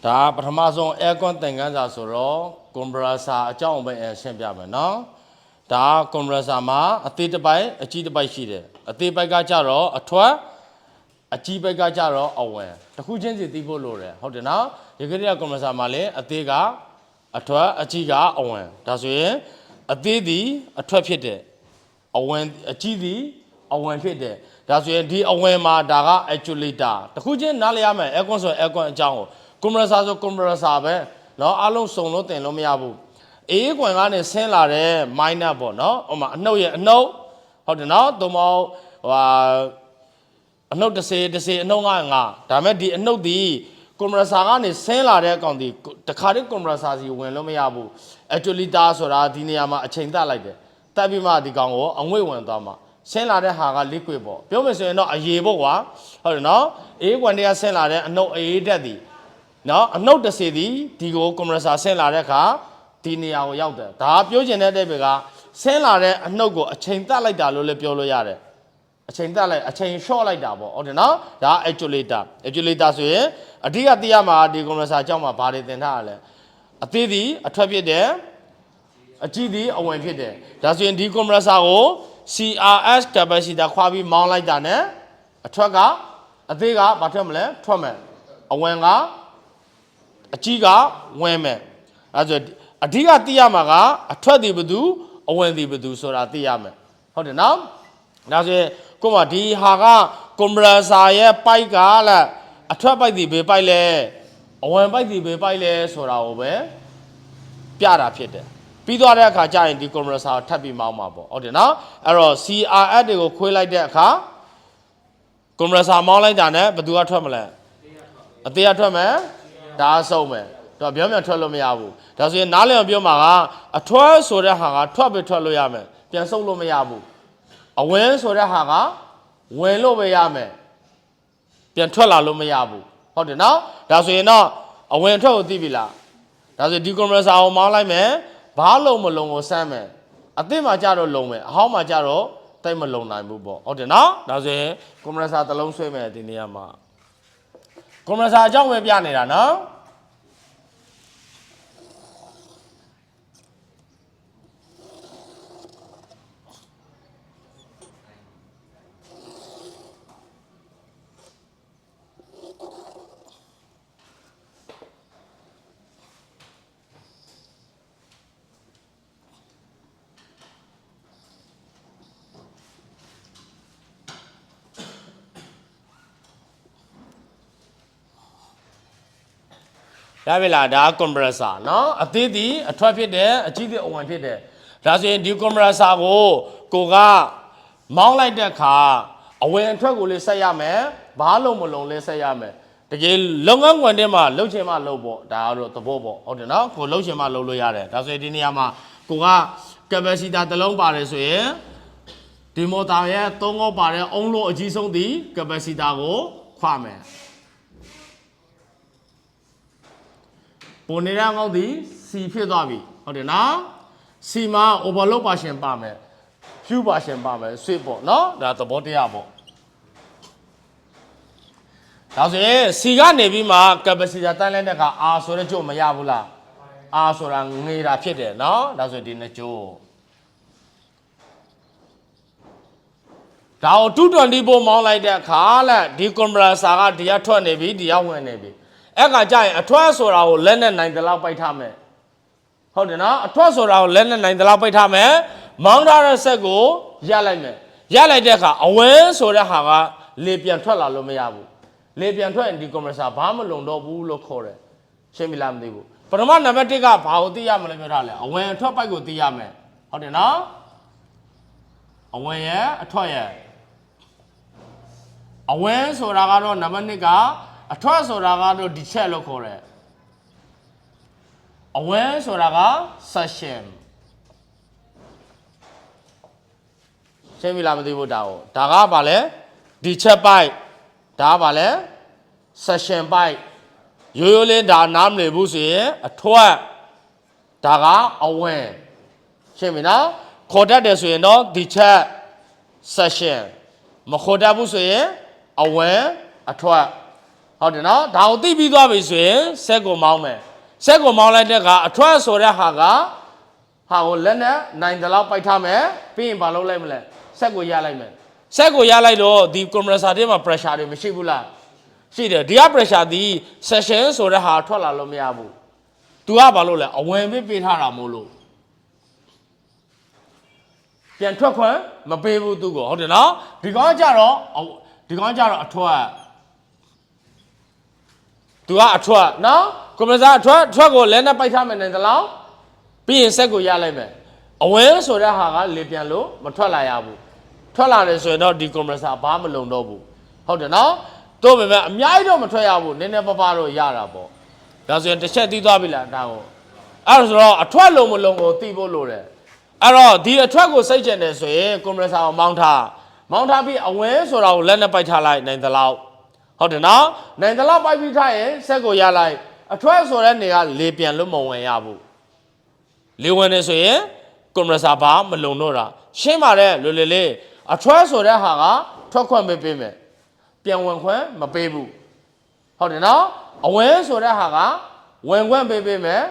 ဒါပထမဆုံး aircon သင်ခန်းစာဆိုတော့ compressor အကြောင်းပဲရှင်းပြမယ်နော်ဒါ compressor မှာအသေးတစ်ပိုက်အကြီးတစ်ပိုက်ရှိတယ်အသေးပိုက်ကကြတော့အထွက်အကြီးပိုက်ကကြတော့အဝင်တစ်ခုချင်းစီသိဖို့လိုတယ်ဟုတ်တယ်နော်ဒီကိရိယာ compressor မှာလည်းအသေးကအထွက်အကြီးကအဝင်ဒါဆိုရင်အသေးသည်အထွက်ဖြစ်တယ်အဝင်အကြီးသည်အဝင်ဖြစ်တယ်ဒါဆိုရင်ဒီအဝင်မှာဒါက actuator တစ်ခုချင်းနားလည်ရမယ် aircon ဆို aircon အကြောင်းကိုcompressor ဆို compressor ပဲเนาะအားလုံးစုံလို့တင်လို့မရဘူးအေးကွန်ကနေဆင်းလာတဲ့ minor ပေါ့เนาะဟိုမှာအနှုတ်ရဲ့အနှုတ်ဟုတ်တယ်เนาะသို့မဟုတ်အနှုတ်30အနှုတ်9ဒါမဲ့ဒီအနှုတ်ဒီ compressor ကနေဆင်းလာတဲ့အကောင်ဒီတခါတည်း compressor စီဝင်လို့မရဘူး actuator ဆိုတာဒီနေရာမှာအချိန်တက်လိုက်တယ်တက်ပြီးမှဒီကောင်ကိုအငွေ့ဝင်သွားမှာဆင်းလာတဲ့ဟာက liquid ပေါ့ပြောမယ်ဆိုရင်တော့အရေပေါ့ကွာဟုတ်တယ်เนาะအေးကွန်တွေကဆင်းလာတဲ့အနှုတ်အေးတက်သည်နော်အနှုတ်30သည်ဒီကို compressor ဆင်းလာတဲ့အခါဒီနေရာကိုရောက်တယ်ဒါပြောချင်တဲ့အဓိပ္ပာယ်ကဆင်းလာတဲ့အနှုတ်ကိုအချိန်တက်လိုက်တာလို့လည်းပြောလို့ရတယ်အချိန်တက်လိုက်အချိန် short လိုက်တာပေါ့ဟုတ်တယ်နော်ဒါ actuator ဆိုရင်အဓိကသိရမှာဒီ compressor အကြောင်းမှာဘာတွေသင်ထားရလဲအသေးသည်အထွက်ဖြစ်တယ်အကြီးသည်အဝင်ဖြစ်တယ်ဒါဆိုရင်ဒီ compressor ကို CRS capacitor ခွာပြီးမောင်းလိုက်တာ ਨੇ အထွက်ကအသေးကဘာထွက်မလဲထွက်မယ်အဝင်ကအကြီးကဝင်မယ်အဲဆိုအဓိကသိရမှာကအထွက်သည်ဘယ်သူအဝင်သည်ဘယ်သူဆိုတာသိရမယ်ဟုတ်တယ်နော်ဒါဆိုရင်ကိုမဒီဟာက compressor ရဲ့ပိုက်ကလားအထွက်ပိုက်သည်ဘယ်ပိုက်လဲအဝင်ပိုက်သည်ဘယ်ပိုက်လဲဆိုတာကိုပဲပြတာဖြစ်တယ်ပြီးသွားတဲ့အခါကျရင်ဒီ compressor ထပ်ပြီးမောင်းမှာပေါ့ဟုတ်တယ်နော်အဲ့တော့ CRS တွေကိုခွေးလိုက်တဲ့အခါ compressor မောင်းလိုက်တာ ਨੇ ဘယ်သူကထွက်မလဲအသေးကထွက်မယ်ဒါအဆုံးပဲတော့ပြောင်းပြန်ထွက်လို့မရဘူးဒါဆိုရင်နားလည်အောင်ပြောမှာကအထွက်ဆိုတဲ့ဟာကထွက်ပဲထွက်လို့ရမယ်ပြန်ဆုပ်လို့မရဘူးအဝင်ဆိုတဲ့ဟာကဝင်လို့ပဲရမယ်ပြန်ထွက်လာလို့မရဘူးဟုတ်တယ်နော်ဒါဆိုရင်တော့အဝင်ထွက်ကိုသိပြီလားဒါဆိုဒီ compressor ကိုမောင်းလိုက်မယ်ဘာလုံးမလုံးကိုစမ်းမယ်အသစ်မှာကြတော့လုံးမယ်အဟောင်းမှာကြတော့တိတ်မလုံးနိုင်ဘူးပေါ့ဟုတ်တယ်နော်ဒါဆိုရင် compressor တစ်လုံးဆွဲမယ်ဒီနေရာမှာcompressor အကြောင်းပဲပြနေတာနော်ရပြီလားဒါ compressor เนาะအသေးသည်အထွက်ဖြစ်တယ်အကြီးသည်အဝင်ဖြစ်တယ်ဒါဆိုရင်ဒီ compressor ကိုကမောင်းလိုက်တဲ့အခါအဝင်အထွက်ကိုလေးဆက်ရမယ်ဘာလုံးမလုံးလေးဆက်ရမယ်တကယ်လုပ်ငန်းခွင်ထဲမှာလှုပ်ချင်မှလှုပ်ပေါ့ဒါကတော့သဘောပေါ့ဟုတ်တယ်เนาะကိုလှုပ်ချင်မှလှုပ်လို့ရတယ်ဒါဆိုရင်ဒီနေရာမှာကိုက capacitor တစ်လုံးပါတယ်ဆိုရင်ဒီမော်တာရဲ့3ခုပါတဲ့အုံးလုံးအကြီးဆုံးသည် capacitor ကိုခွာမယ်ပေါ်နေတဲ့ငေါက်သည် C ဖြစ်သွားပြီဟုတ်တယ်နော် C မှာ overload ပါရှင်ပါမယ် Q ပါရှင်ပါမယ် switch ပေါ့နော်ဒါသဘောတရားပေါ့ဒါဆိုရင် C ကနေပြီးမှ capacitor တိုင်းလိုက်တဲ့အခါ R ဆိုတဲ့ကြို့မရဘူးလား R ဆိုတာငေတာဖြစ်တယ်နော်ဒါဆိုဒီနှစ်ကြို့ဒါကို220 volt မောင်းလိုက်တဲ့အခါလက်ဒီ compressor ကဒီကထွက်နေပြီဒီကဝင်နေပြီအဲ့ကကြရင်အထွက်ဆိုတာကိုလက်နဲ့နိုင်တဲ့လောက်ပိုက်ထားမယ်ဟုတ်တယ်နော်အထွက်ဆိုတာကိုလက်နဲ့နိုင်တဲ့လောက်ပိုက်ထားမယ်မောင်းထားတဲ့ဆက်ကိုရပ်လိုက်မယ်ရပ်လိုက်တဲ့အခါအဝဲဆိုတဲ့ဟာကလေပြန်ထွက်လာလို့မရဘူးလေပြန်ထွက်ရင်ဒီ compressor ဘာမှမလုံတော့ဘူးလို့ခေါ်တယ်ရှင်းပြီလားမသိဘူးပထမနံပါတ်1ကဘာကိုသိရမလဲပြောထားလဲအဝဲအထွက်ပိုက်ကိုသိရမယ်ဟုတ်တယ်နော်အဝဲရဲ့အထွက်ရဲ့အဝဲဆိုတာကတော့နံပါတ်2ကအထွက်ဆိုတာကတော့ဒီချက်လို့ခေါ်တယ်အဝဲဆိုတာက session ရှင်းပြီလားမသိဘူးဒါကဘာလဲဒီချက်ပိုက်ဒါကဘာလဲ session ပိုက်ရိုးရိုးလေးဒါနားမလည်ဘူးဆိုရင်အထွက်ဒါကအဝဲရှင်းပြီနော်ခေါ်တတ်တယ်ဆိုရင်တော့ဒီချက် session မခေါ်တတ်ဘူးဆိုရင်အဝဲအထွက် ဟုတ်တယ်နော်ဒါကိုသိပြီးသွားပြီဆိုရင်ဆက်ကိုမောင်းမယ်ဆက်ကိုမောင်းလိုက်တဲ့ကအထွက်ဆိုတဲ့ဟာကဟာကိုလက်နဲ့နိုင်တယ်လို့ပိုက်ထားမယ်ပြီးရင်ဘာလုပ်လိုက်မလဲဆက်ကိုရလိုက်မယ်ဆက်ကိုရလိုက်တော့ဒီ compressor ထဲမှာ pressure တွေမရှိဘူးလားရှိတယ်ဒီက pressure ဒီ session ဆိုတဲ့ဟာထွက်လာလို့မရဘူး तू ကဘာလို့လဲအဝင်ပေးထားတာမို့လို့ပြန်ထွက်ခွင့်မပေးဘူးသူကိုဟုတ်တယ်နော်ဒီကောင်ကကြတော့အထွက် तू ကအထွက်နော် compressor အထွက်ကိုလဲနဲ့ပိုက်ထားမယ်နိုင်သလားပြီးရင်ဆက်ကိုရလိုက်မယ်အဝင်ဆိုတဲ့ဟာကလေပြန်လို့မထွက်လာရဘူးထွက်လာတယ်ဆိုရင်တော့ဒီ compressor ဘာမှမလုံတော့ဘူးဟုတ်တယ်နော်တို့ပေမဲ့အများကြီးတော့မထွက်ရဘူးနည်းနည်းပါးပါးတော့ရတာပေါ့ဒါဆိုရင်တစ်ချက်သိသွားပြီလားဒါကိုအဲ့ဒါဆိုတော့အထွက်လုံမလုံကိုသိဖို့လိုတယ်အဲ့တော့ဒီအထွက်ကိုစိတ်ကျင်တယ်ဆိုရင် compressor ကိုမောင်းထားပြီးအဝင်ဆိုတာကိုလက်နဲ့ပိုက်ထားလိုက်နိုင်သလောက်ဟုတ်တယ်နော်နိုင်သလောက်ပိုက်ပြီးထားရင်ဆက်ကိုရလိုက်အထွက်ဆိုတဲ့နေကလေပြန်လို့မဝင်ရဘူးလေဝင်နေဆိုရင် compressor ဘာမလုံတော့တာရှင်းပါတယ်လွယ်လွယ်လေးအထွက်ဆိုတဲ့ဟာကထွက်ခွင့်ပေးမယ်ပြန်ဝင်ခွင့်မပေးဘူးဟုတ်တယ်နော်အဝင်ဆိုတဲ့ဟာကဝင်ခွင့်ပေးမယ်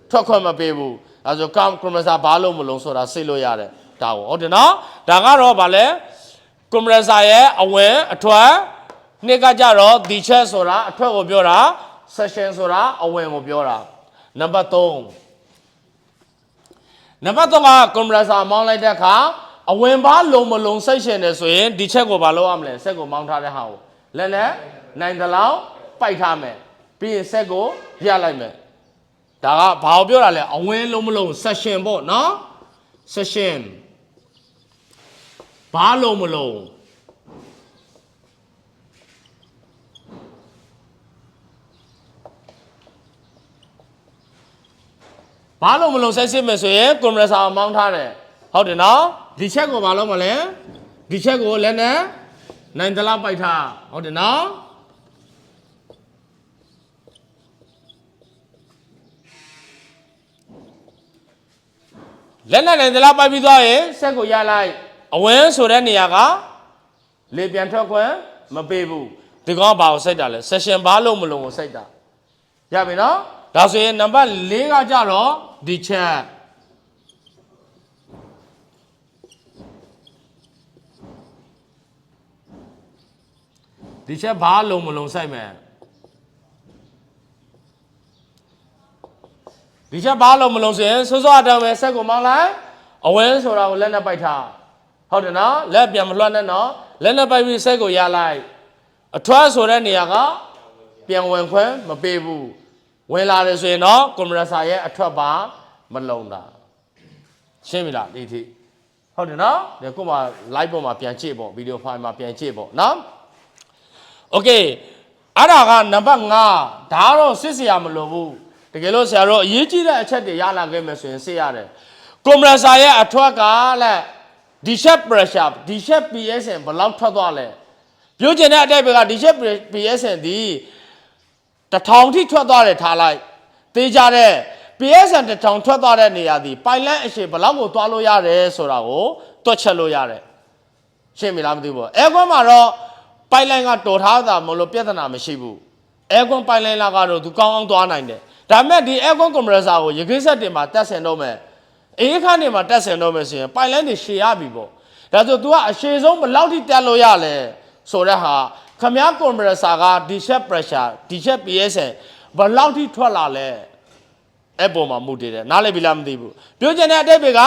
ထွက်ခွင့်မပေးဘူးအဲဆို compressor ဘာလို့မလုံဆိုတာစိတ်လို့ရတယ်ဒါကိုဟုတ်တယ်နော်ဒါကတော့ဗာလဲ compressor ရဲ့အဝင်အထွက်နှစ်ကကြတော့ဒီချက်ဆိုတာအထွက်ကိုပြောတာ session ဆိုတာအဝင်ကိုပြောတာနံပါတ်3က compressor မောင်းလိုက်တဲ့အခါအဝင်ဘာလုံမလုံစိတ်ရှင်တယ်ဆိုရင်ဒီချက်ကိုဘာလုပ်ရမလဲဆက်ကိုမောင်းထားတဲ့ဟာကိုလက်နဲ့နိုင်သလောက်ပိုက်ထားမယ်ပြီးရင်ဆက်ကိုရလိုက်မယ်ဒါကဘာကိုပြောတာလဲအဝင်လုံးမလုံး session ပေါ့နော် session ဘာလုံးမလုံးဘာလုံးမလုံးဆက်စစ်မယ်ဆိုရင် compressor မောင်းထားတယ်ဟုတ်တယ်နော်ဒီချက်ကိုဘာလုပ်မလဲဒီချက်ကိုလက်နဲ့နိုင်သလောက်ပိုက်ထားဟုတ်တယ်နော်လက်နဲ့နိုင်သလောက်ပိုက်ပြီးသွားရင်ဆက်ကိုရလိုက်အဝင်ဆိုတဲ့နေရာကလေပြန်ထွက်ခွင့်မပေးဘူးဒီကောင်ဘာကိုစိတ်တာလဲ session ဘာလုံးမလုံးကိုစိတ်တာရပြီနော်ဒါဆိုရင်နံပါတ်4ကကြတော့ဒီချက်ဒီချက်ဘာလုံးမလုံးစိုက်မယ်ဒီချက်ဘာလုံးမလုံးဆိုရင်စောစောအတောင်ပဲဆက်ကိုမောင်းလိုက်အဝဲဆိုတာကိုလက်နဲ့ပိုက်ထားဟုတ်တယ်နော်လက်ပြန်မလွှတ်နဲ့နော်လက်နဲ့ပိုက်ပြီးဆက်ကိုရလိုက်အထွက်ဆိုတဲ့နေရာကပြန်ဝင်ခွင့်မပေးဘူးဝင်လာတယ်ဆိုရင်တော့ compressor ရဲ့အထွက်ပါမလုံးတာရှင်းပြီလားဒီထိဟုတ်တယ်နော်ဒီကိုမှ live ပေါ်မှာပြန်ကြည့်ပေါ့ video file မှာပြန်ကြည့်ပေါ့နော်โอเคအဲ့ဒါကနံပါတ်5ဒါတော့စစ်စရာမလိုဘူးတကယ်လို့ဆရာတို့အရေးကြီးတဲ့အချက်တွေရလာခဲ့မယ်ဆိုရင်စစ်ရတယ် compressor ရဲ့အထွက်ကလက်ဒီချက် pressure ဒီချက် PSN ဘယ်လောက်ထွက်သွားလဲပြောချင်တဲ့အတိုက်ပဲကဒီချက် PSN ဒီ1000ထိထွက်သွားတယ်ထားလိုက်တေးကြတဲ့ PSN 1000ထွက်သွားတဲ့နေရာဒီပိုင်လန့်အရှိဘယ်လောက်ကိုသွားလို့ရတယ်ဆိုတာကိုတွက်ချက်လို့ရတယ်ရှင်းပြီလားမသိဘူးအဲကွန်းမှာတော့ပိုင်လိုင်းကတော်ထားတာမလို့ပြဿနာမရှိဘူးအဲကွန်းပိုင်လိုင်းလာကတော့သူကောင်းအောင်သွားနိုင်တယ်ဒါပေမဲ့ဒီအဲကွန်း compressor ကိုရေခဲဆက်တင်မှာတက်ဆင်တော့မယ်အေးခါနေမှာတက်ဆင်တော့မယ်ဆိုရင်ပိုင်လိုင်းတွေရှည်ရပြီပေါ့ဒါဆို तू ကအရှည်ဆုံးဘယ်လောက်ထိတက်လို့ရလဲဆိုတဲ့ဟာခမား compressor ကဒီချက် pressure ဒီချက် PSN ဘယ်လောက်ထိထွက်လာလဲအဲ့ပေါ်မှာမူတည်တယ်နားလည်ပြီလားမသိဘူးပြောချင်တဲ့အတိတ်က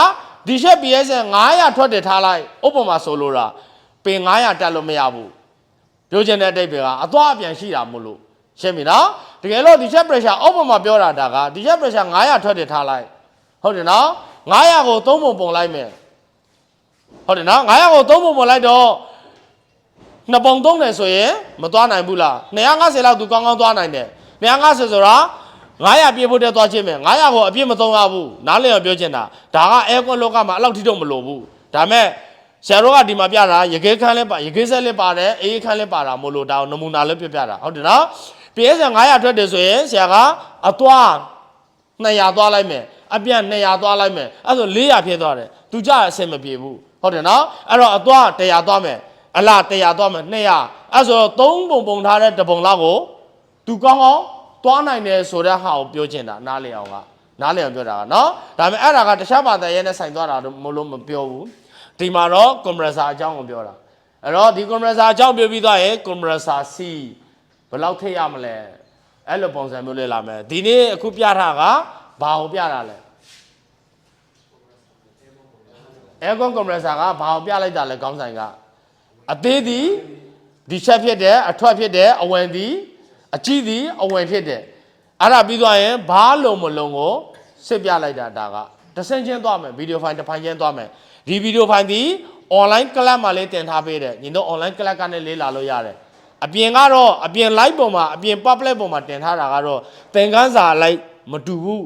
ဒီချက် PSN 900ထွက်တယ်ထားလိုက်ဥပမာဆိုလို့တာပင်900တက်လို့မရဘူးပြောချင်တဲ့အတိတ်ကအသွားအပြန်ရှိတာမို့လို့ရှင်းပြီနော်တကယ်လို့ဒီချက် pressure ဥပမာပြောတာဒါကဒီချက် pressure 900ထွက်တယ်ထားလိုက်ဟုတ်တယ်နော်900ကို3ပုံပုံလိုက်မယ်ဟုတ်တယ်နော်900ကို3ပုံပုံလိုက်တော့2ပုံ3တယ်ဆိုရင်မသွားနိုင်ဘူးလား250လောက်သူကောင်းကောင်းသွားနိုင်တယ်250ဆိုတာ900ပြေးဖို့တက်သွားချင်းမယ်900ကိုအပြည့်မသုံးရဘူးနားလည်အောင်ပြောချင်တာဒါကအဲကွန်လောကမှာအဲ့လောက်ထိတော့မလိုဘူးဒါမဲ့ဆရာတို့ကဒီမှာပြတာရေခဲခန်းလည်းပါရေခဲဆက်လည်းပါတယ်အေးခန်းလည်းပါတာမို့လို့ဒါနမူနာလည်းပြတာဟုတ်တယ်နော် PSN 900ထွက်တယ်ဆိုရင်ဆရာကအသွား200သွားလိုက်မယ်အပြန်200သွားလိုက်မယ်အဲ့ဆို400ဖြစ်သွားတယ်သူကြအဆင်မပြေဘူးဟုတ်တယ်နော်အဲ့တော့အသွား100သွားမယ်အလား100သွားမယ်200အဲ့ဆိုတော့3ပုံပုံထားတဲ့တပုံလောက်ကို သူကောင်းကောင်းသွားနိုင်တယ်ဆိုတဲ့ဟာကိုပြောချင်တာနားလည်အောင်ပြောတာကနော်ဒါပေမဲ့အဲ့ဒါကတခြားဘာသာရေးနဲ့ဆိုင်သွားတာမလို့မပြောဘူးဒီမှာတော့ compressor အကြောင်းကိုပြောတာအဲ့တော့ဒီ compressor အကြောင်းပြောပြီးသွားရင် compressor C ဘယ်လောက်ထိရမလဲအဲ့လိုပုံစံမျိုးလေးလာမယ်ဒီနေ့အခုပြထားကဘာကိုပြတာလဲ aircon compressor ကဘာကိုပြလိုက်တာလဲခေါင်းဆိုင်ကအသေးသည်ဒီချက်ဖြစ်တယ်အထွက်ဖြစ်တယ်အဝင်သည်အကြည့်သည်အဝင်ဖြစ်တယ်အဲ့ဒါပြီးသွားရင်ဘာလုံးမလုံးကိုစစ်ပြလိုက်တာဒါကတစ်ဆင့်ချင်းသွားမယ်ဗီဒီယိုဖိုင်တစ်ဖိုင်ချင်းသွားမယ်ဒီဗီဒီယိုဖိုင်သည် online class မှာလေးတင်ထားပေးတယ်ညီတို့ online class ကနေလေးလာလို့ရတယ်အပြင်ကတော့အပြင် live ပုံမှာအပြင် public ပုံမှာတင်ထားတာကတော့သင်ခန်းစာလိုက်မတူဘူး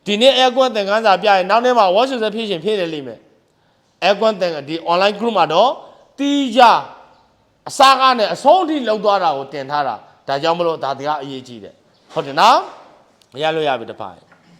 ဒီနေ့ aircon သင်ခန်းစာပြရင်နောက်နေ့မှာ watch user ဖြစ်ရှင်ဖြစ်နေလိမ့်မယ် aircon သင်ဒီ online group မှာတော့တီးကြအစားကားနဲ့အဆုံးအထိလောက်သွားတာကိုတင်ထားတာဒါကြောင့်မလို့ဒါတရားအရေးကြီးတယ်ဟုတ်တယ်နော်ရလို့ရပြီတစ်ဖက်